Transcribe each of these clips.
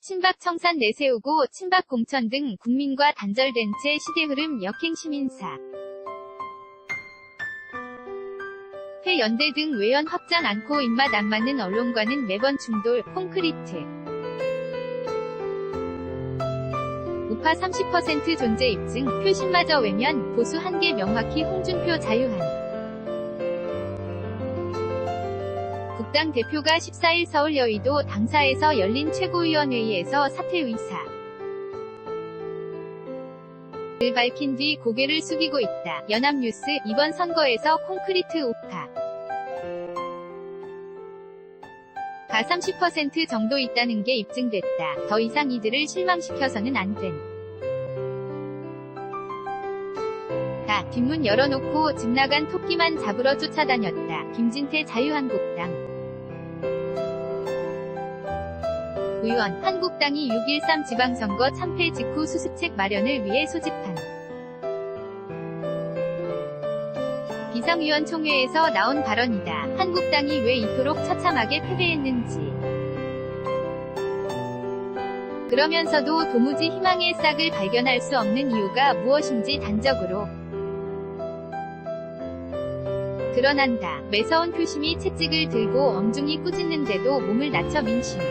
친박 청산 내세우고 친박 공천 등 국민과 단절된 채 시대 흐름 역행 시민사. 연대 등 외연 확장 않고 입맛 안 맞는 언론과는 매번 충돌, 콘크리트. 우파 30% 존재 입증, 표심마저 외면, 보수 한계 명확히 홍준표 자유한. 국당 대표가 14일 서울 여의도 당사에서 열린 최고위원회의에서 사퇴 의사. 를 밝힌 뒤 고개를 숙이고 있다. 연합뉴스, 이번 선거에서 콘크리트 우파. 가 30% 정도 있다는 게 입증됐다. 더 이상 이들을 실망시켜서는 안 된. 뒷문 열어놓고 집 나간 토끼만 잡으러 쫓아다녔다. 김진태 자유한국당 의원, 한국당이 6.13 지방선거 참패 직후 수습책 마련을 위해 소집한 비상위원 총회에서 나온 발언이다. 한국당이 왜 이토록 처참하게 패배했는지. 그러면서도 도무지 희망의 싹을 발견할 수 없는 이유가 무엇인지 단적으로 드러난다. 매서운 표심이 채찍을 들고 엄중히 꾸짖는데도 몸을 낮춰 민심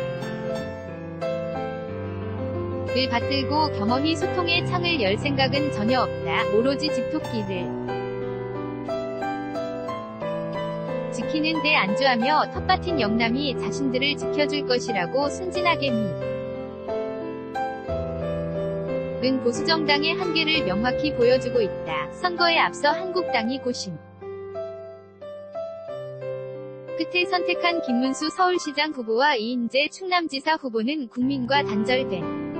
을 받들고 겸허히 소통의 창을 열 생각은 전혀 없다. 오로지 집토끼를 지키는 데 안주하며 텃밭인 영남이 자신들을 지켜줄 것이라고 순진하게 은 보수정당의 한계를 명확히 보여주고 있다. 선거에 앞서 한국당이 고심 끝에 선택한 김문수 서울시장 후보와 이인재 충남지사 후보는 국민과 단절된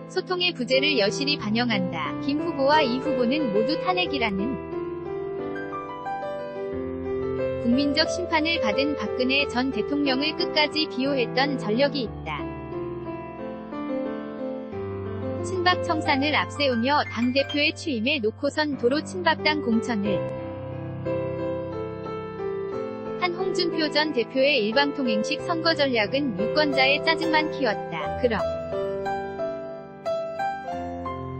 소통의 부재를 여실히 반영한다. 김 후보와 이 후보는 모두 탄핵이라는 국민적 심판을 받은 박근혜 전 대통령을 끝까지 비호했던 전력이 있다. 친박 청산을 앞세우며 당대표의 취임에 놓고선 도로 친박당 공천을 한 홍준표 전 대표의 일방통행식 선거 전략은 유권자의 짜증만 키웠다.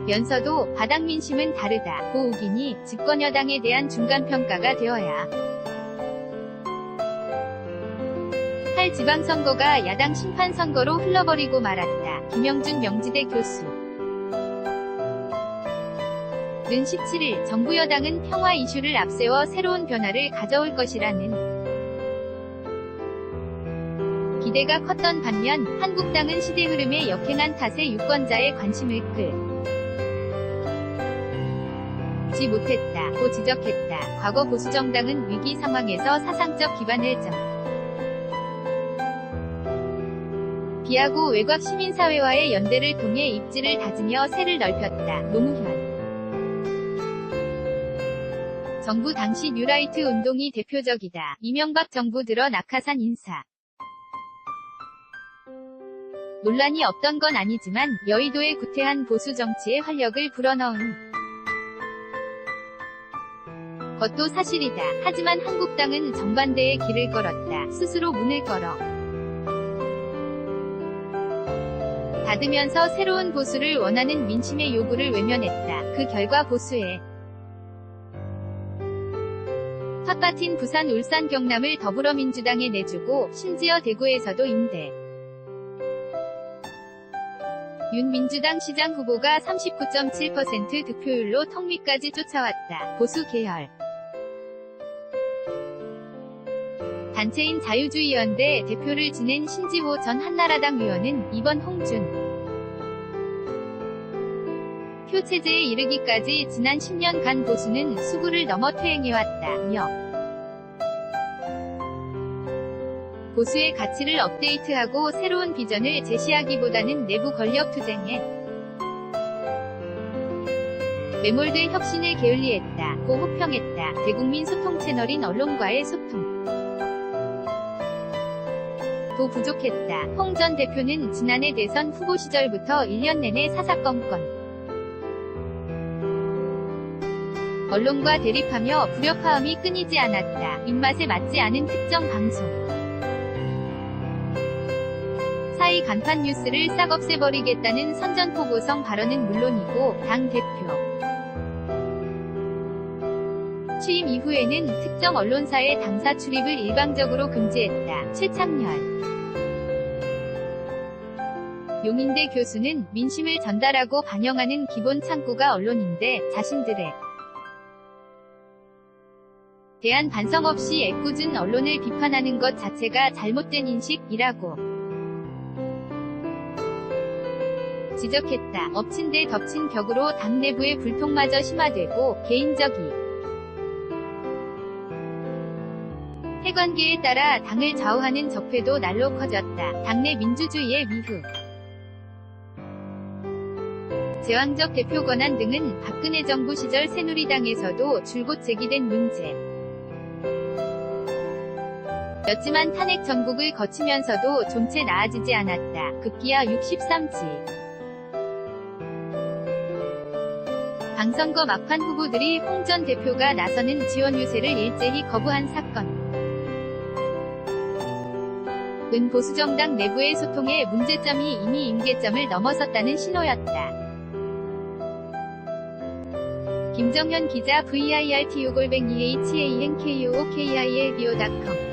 면서도 바닥 민심은 다르다. 고 우기니 집권여당에 대한 중간평가가 되어야 할 지방선거가 야당 심판선거로 흘러버리고 말았다. 김영준 명지대 교수 는 17일 정부 여당은 평화 이슈를 앞세워 새로운 변화를 가져올 것이라는 기대가 컸던 반면 한국당은 시대 흐름에 역행한 탓에 유권자의 관심을 끌지 못했다고 지적했다. 과거 보수정당은 위기 상황에서 사상적 기반을 비하고 외곽 시민사회와의 연대를 통해 입지를 다지며 세를 넓혔다. 노무현 정부 당시 뉴라이트 운동이 대표적이다. 이명박 정부 들어 낙하산 인사 논란이 없던 건 아니지만 여의도의 구태한 보수 정치에 활력을 불어넣은 것도 사실이다. 하지만 한국당은 정반대의 길을 걸었다. 스스로 문을 걸어 닫으면서 새로운 보수를 원하는 민심의 요구를 외면했다. 그 결과 보수의 텃밭인 부산, 울산, 경남을 더불어민주당에 내주고 심지어 대구에서도 윤 민주당 시장 후보가 39.7% 득표율로 턱밑까지 쫓아왔다. 보수 계열 단체인 자유주의연대 대표를 지낸 신지호 전 한나라당 의원은 이번 홍준표 체제에 이르기까지 지난 10년간 보수는 수구를 넘어 퇴행해왔다며 보수의 가치를 업데이트하고 새로운 비전을 제시하기보다는 내부 권력 투쟁에 매몰돼 혁신을 게을리했다고 호평했다. 대국민 소통 채널인 언론과의 소통 도 부족했다. 홍 전 대표는 지난해 대선 후보 시절부터 1년 내내 사사건건 언론과 대립하며 불협화음이 끊이지 않았다. 입맛에 맞지 않은 특정 방송 스파이 간판 뉴스를 싹 없애버리겠다는 선전포고성 발언은 물론이고 당대표 취임 이후에는 특정 언론사의 당사 출입을 일방적으로 금지했다. 최창렬 용인대 교수는 민심을 전달하고 반영하는 기본 창구가 언론인데 자신들에 대한 반성 없이 애꿎은 언론을 비판하는 것 자체가 잘못된 인식이라고 지적했다. 엎친 데 덮친 격으로 당 내부의 불통마저 심화되고 개인적이 해관계에 따라 당을 좌우하는 적폐도 날로 커졌다. 당내 민주주의의 위후 제왕적 대표 권한 등은 박근혜 정부 시절 새누리당에서도 줄곧 제기된 문제 였지만 탄핵 전국을 거치면서도 좀채 나아지지 않았다. 급기야 63지 방선거 막판 후보들이 홍 전 대표가 나서는 지원 유세를 일제히 거부한 사건 은 보수정당 내부의 소통에 문제점이 이미 임계점을 넘어섰다는 신호였다. 김정현 기자 VIRTU@hankookielbo.com